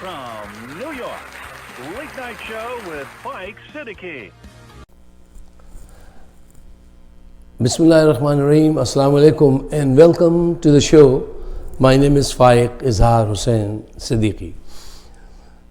from New York, Late Night Show with Mike Siddiqui. Bismillahirrahmanirrahim. Assalamu alaikum and welcome to the show. My name is Faiq Izhar Hussain Siddiqui.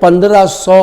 1500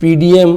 PDM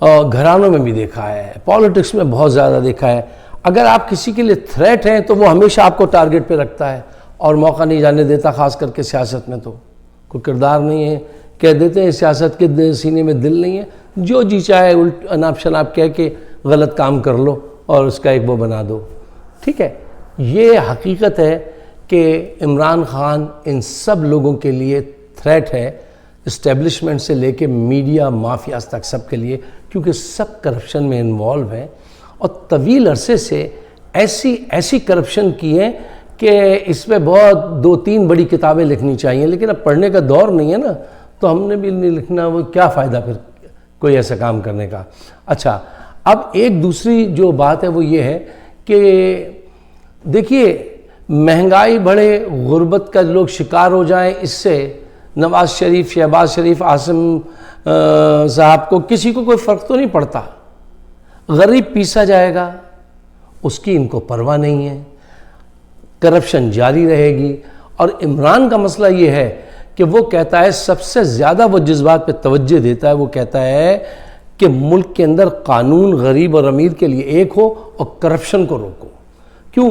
گھرانوں میں بھی دیکھا ہے، politics میں بہت زیادہ دیکھا ہے. اگر آپ کسی کے لیے تھریٹ ہیں تو وہ ہمیشہ آپ کو ٹارگٹ پہ رکھتا ہے اور موقع نہیں جانے دیتا، خاص کر کے سیاست میں تو کوئی کردار نہیں ہے. کہہ دیتے ہیں سیاست کے سینے میں دل نہیں ہے، جو جی چاہے الٹ اناپ شناپ کہہ کے غلط کام کر لو اور اس کا ایک وہ بنا دو. ٹھیک ہے، یہ حقیقت ہے کہ عمران خان ان سب لوگوں کے لیے تھریٹ ہے، اسٹیبلشمنٹ سے لے کے میڈیا مافیاز تک سب کے لیے، کیونکہ سب کرپشن میں انوالو ہیں اور طویل عرصے سے ایسی کرپشن کی ہے کہ اس پہ بہت 2-3 بڑی کتابیں لکھنی چاہیے، لیکن اب پڑھنے کا دور نہیں ہے نا، تو ہم نے بھی نہیں لکھنا، وہ کیا فائدہ پھر کوئی ایسا کام کرنے کا. اچھا، اب ایک دوسری جو بات ہے وہ یہ ہے کہ دیکھیے مہنگائی بڑھے، غربت کا لوگ شکار ہو جائیں، اس سے نواز شریف، شہباز شریف، عاصم صاحب کو کسی کو کوئی فرق تو نہیں پڑتا. غریب پیسا جائے گا، اس کی ان کو پرواہ نہیں ہے، کرپشن جاری رہے گی. اور عمران کا مسئلہ یہ ہے کہ وہ کہتا ہے، سب سے زیادہ وہ جس بات پہ توجہ دیتا ہے وہ کہتا ہے کہ ملک کے اندر قانون غریب اور امیر کے لیے ایک ہو اور کرپشن کو روکو. کیوں؟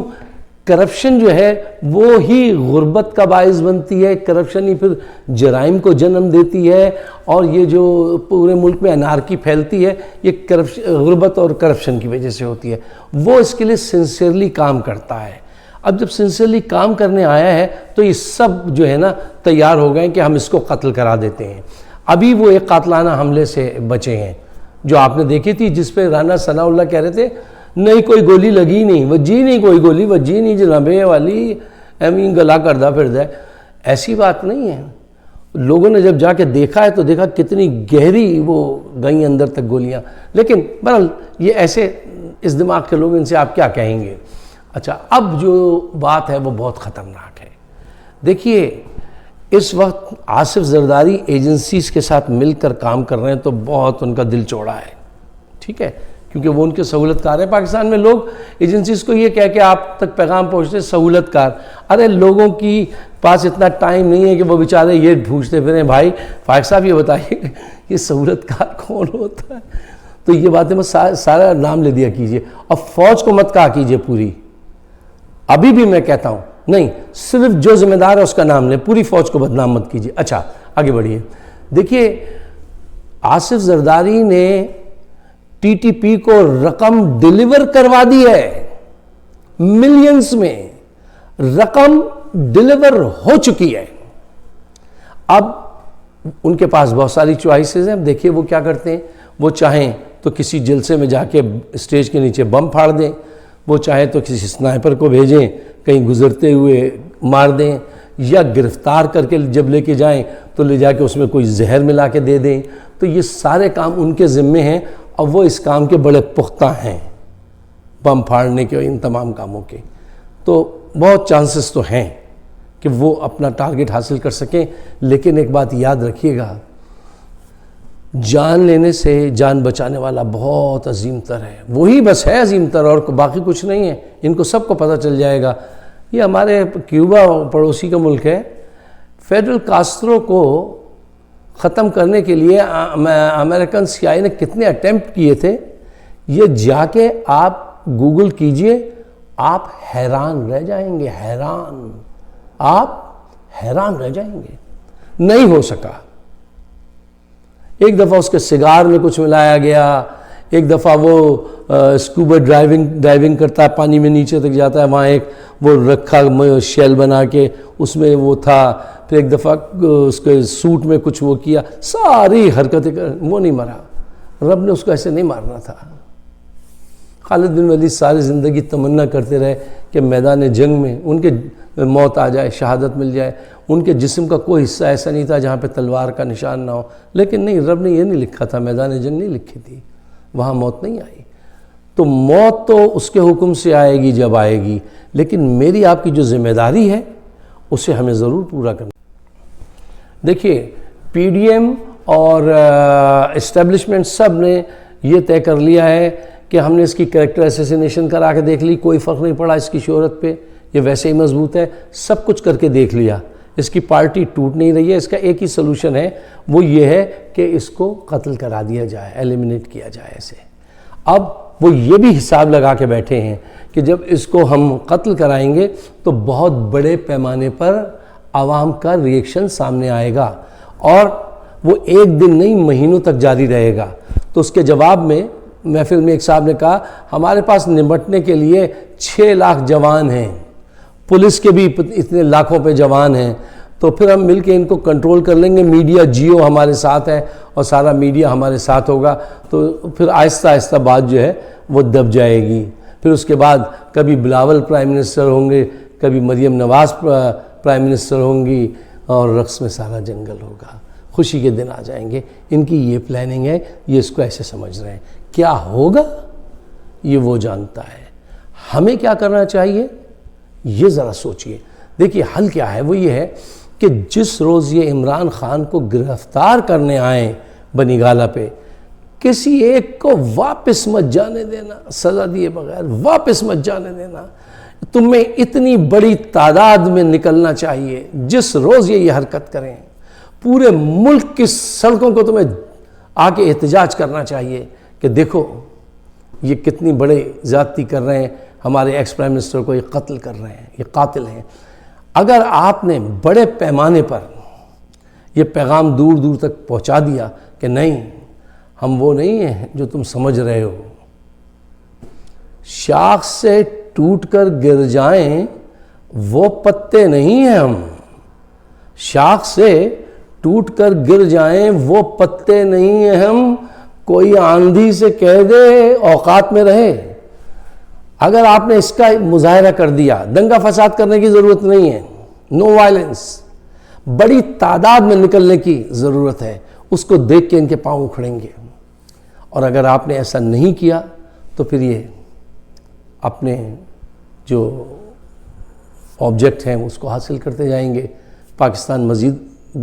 کرپشن جو ہے وہ ہی غربت کا باعث بنتی ہے، کرپشن ہی پھر جرائم کو جنم دیتی ہے، اور یہ جو پورے ملک میں انارکی پھیلتی ہے یہ غربت اور کرپشن کی وجہ سے ہوتی ہے. وہ اس کے لیے سنسیئرلی کام کرتا ہے. اب جب سنسیئرلی کام کرنے آیا ہے تو یہ سب جو ہے نا تیار ہو گئے کہ ہم اس کو قتل کرا دیتے ہیں. ابھی وہ ایک قاتلانہ حملے سے بچے ہیں جو آپ نے دیکھی تھی، جس پہ رانا ثناء اللہ کہہ رہے تھے نہیں کوئی گولی لگی نہیں، وجی نہیں کوئی گولی، وجی نہیں جناب والی ایمین گلا کردہ پھر دے. ایسی بات نہیں ہے. لوگوں نے جب جا کے دیکھا ہے تو دیکھا کتنی گہری وہ گئیں اندر تک گولیاں. لیکن بہرحال یہ ایسے اس دماغ کے لوگ، ان سے آپ کیا کہیں گے. اچھا، اب جو بات ہے وہ بہت خطرناک ہے. دیکھیے اس وقت آصف زرداری ایجنسیز کے ساتھ مل کر کام کر رہے ہیں تو بہت ان کا دل چوڑا ہے. ٹھیک ہے، کیونکہ وہ ان کے سہولت کار ہیں. پاکستان میں لوگ ایجنسیز کو یہ کہہ کے آپ تک پیغام پہنچتے سہولت کار. ارے لوگوں کی پاس اتنا ٹائم نہیں ہے کہ وہ بیچارے یہ پوچھتے پھریں بھائی فائق صاحب یہ بتائیے یہ سہولت کار کون ہوتا ہے. تو یہ باتیں میں سارا نام لے دیا کیجئے، اور فوج کو مت کہا کیجئے پوری. ابھی بھی میں کہتا ہوں نہیں، صرف جو ذمہ دار ہے اس کا نام لیں، پوری فوج کو بدنام مت کیجئے. اچھا آگے بڑھیے. دیکھیے آصف زرداری نے ٹی ٹی پی کو رقم ڈیلیور کروا دی ہے، ملینز میں رقم ڈیلیور ہو چکی ہے. اب ان کے پاس بہت ساری چوائسز ہیں. دیکھیے وہ کیا کرتے ہیں. وہ چاہیں تو کسی جلسے میں جا کے اسٹیج کے نیچے بم پھاڑ دیں، وہ چاہیں تو کسی سنائپر کو بھیجیں کہیں گزرتے ہوئے مار دیں، یا گرفتار کر کے جب لے کے جائیں تو لے جا کے اس میں کوئی زہر ملا کے دے دیں. تو یہ سارے کام ان کے ذمے ہیں اور وہ اس کام کے بڑے پختہ ہیں، بم پھاڑنے کے ان تمام کاموں کے. تو بہت چانسز تو ہیں کہ وہ اپنا ٹارگٹ حاصل کر سکیں. لیکن ایک بات یاد رکھیے گا، جان لینے سے جان بچانے والا بہت عظیم تر ہے، وہی بس ہے عظیم تر، اور باقی کچھ نہیں ہے. ان کو سب کو پتہ چل جائے گا. یہ ہمارے کیوبا پڑوسی کا ملک ہے، فیڈرل کاسٹرو کو ختم کرنے کے لیے امریکن سی آئی نے کتنے اٹیمپٹ کیے تھے. یہ جا کے آپ گوگل کیجئے، آپ حیران رہ جائیں گے. آپ حیران رہ جائیں گے. نہیں ہو سکا. ایک دفعہ اس کے سگار میں کچھ ملایا گیا، ایک دفعہ وہ اسکوبا ڈرائیونگ کرتا ہے، پانی میں نیچے تک جاتا ہے، وہاں ایک وہ رکھا شیل بنا کے اس میں وہ تھا. پھر ایک دفعہ اس کے سوٹ میں کچھ وہ کیا، ساری حرکتیں وہ نہیں مرا. رب نے اس کو ایسے نہیں مارنا تھا. خالد بن ولید ساری زندگی تمنا کرتے رہے کہ میدان جنگ میں ان کے موت آ جائے، شہادت مل جائے. ان کے جسم کا کوئی حصہ ایسا نہیں تھا جہاں پہ تلوار کا نشان نہ ہو. لیکن نہیں، رب نے یہ نہیں لکھا تھا، میدان جنگ نہیں لکھی تھی، وہاں موت نہیں آئی. تو موت تو اس کے حکم سے آئے گی جب آئے گی، لیکن میری آپ کی جو ذمہ داری ہے اسے ہمیں ضرور پورا کرنا. دیکھیے پی ڈی ایم اور اسٹیبلشمنٹ سب نے یہ طے کر لیا ہے کہ ہم نے اس کی کریکٹر اسیسینیشن کرا کے دیکھ لی، کوئی فرق نہیں پڑا اس کی شہرت پہ، یہ ویسے ہی مضبوط ہے. سب کچھ کر کے دیکھ لیا، اس کی پارٹی ٹوٹ نہیں رہی ہے. اس کا ایک ہی سلوشن ہے, وہ یہ ہے کہ اس کو قتل کرا دیا جائے, ایلیمنیٹ کیا جائے اسے. اب وہ یہ بھی حساب لگا کے بیٹھے ہیں کہ جب اس کو ہم قتل کرائیں گے تو بہت بڑے پیمانے پر عوام کا ری ایکشن سامنے آئے گا, اور وہ ایک دن نہیں مہینوں تک جاری رہے گا. تو اس کے جواب میں محفل میں ایک صاحب نے کہا ہمارے پاس نمٹنے کے لیے 6 لاکھ جوان ہیں, پولیس کے بھی اتنے لاکھوں پہ جوان ہیں, تو پھر ہم مل کے ان کو کنٹرول کر لیں گے. میڈیا جیو ہمارے ساتھ ہے اور سارا میڈیا ہمارے ساتھ ہوگا, تو پھر آہستہ آہستہ بات جو ہے وہ دب جائے گی. پھر اس کے بعد کبھی بلاول پرائم منسٹر ہوں گے, کبھی مریم نواز پرائم منسٹر ہوں گی, اور رقص میں سارا جنگل ہوگا. خوشی کے دن آ جائیں گے. ان کی یہ پلاننگ ہے, یہ اس کو ایسے سمجھ رہے ہیں. کیا ہوگا یہ وہ جانتا ہے. ہمیں کیا کرنا چاہیے یہ ذرا سوچئے. دیکھیے حل کیا ہے, وہ یہ ہے کہ جس روز یہ عمران خان کو گرفتار کرنے آئیں بنی گالہ پہ, کسی ایک کو واپس مت جانے دینا, سزا دیے بغیر واپس مت جانے دینا. تمہیں اتنی بڑی تعداد میں نکلنا چاہیے جس روز یہ حرکت کریں. پورے ملک کی سڑکوں کو تمہیں آ کے احتجاج کرنا چاہیے کہ دیکھو یہ کتنی بڑے زیادتی کر رہے ہیں, ہمارے ایکس پرائم منسٹر کو یہ قتل کر رہے ہیں, یہ قاتل ہیں. اگر آپ نے بڑے پیمانے پر یہ پیغام دور دور تک پہنچا دیا کہ نہیں ہم وہ نہیں ہیں جو تم سمجھ رہے ہو, شاخ سے ٹوٹ کر گر جائیں وہ پتے نہیں ہیں ہم, شاخ سے ٹوٹ کر گر جائیں وہ پتے نہیں ہیں ہم, کوئی آندھی سے کہہ دے اوقات میں رہے. اگر آپ نے اس کا مظاہرہ کر دیا, دنگا فساد کرنے کی ضرورت نہیں ہے, نو وائلنس, بڑی تعداد میں نکلنے کی ضرورت ہے. اس کو دیکھ کے ان کے پاؤں اکھڑیں گے. اور اگر آپ نے ایسا نہیں کیا تو پھر یہ اپنے جو آبجیکٹ ہیں اس کو حاصل کرتے جائیں گے. پاکستان مزید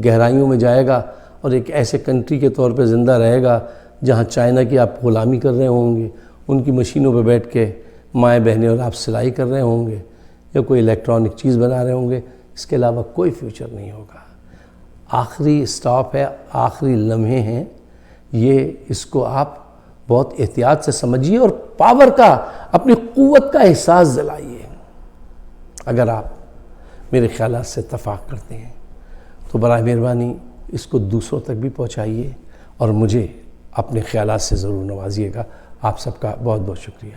گہرائیوں میں جائے گا اور ایک ایسے کنٹری کے طور پہ زندہ رہے گا جہاں چائنا کی آپ غلامی کر رہے ہوں گے, ان کی مشینوں پہ بیٹھ کے مائیں بہنیں اور آپ سلائی کر رہے ہوں گے, یا کوئی الیکٹرانک چیز بنا رہے ہوں گے. اس کے علاوہ کوئی فیوچر نہیں ہوگا. آخری اسٹاپ ہے, آخری لمحے ہیں, یہ اس کو آپ بہت احتیاط سے سمجھیے اور پاور کا, اپنی قوت کا احساس دلائیے. اگر آپ میرے خیالات سے اتفاق کرتے ہیں تو برائے مہربانی اس کو دوسروں تک بھی پہنچائیے اور مجھے اپنے خیالات سے ضرور نوازیے گا. آپ سب کا بہت بہت شکریہ.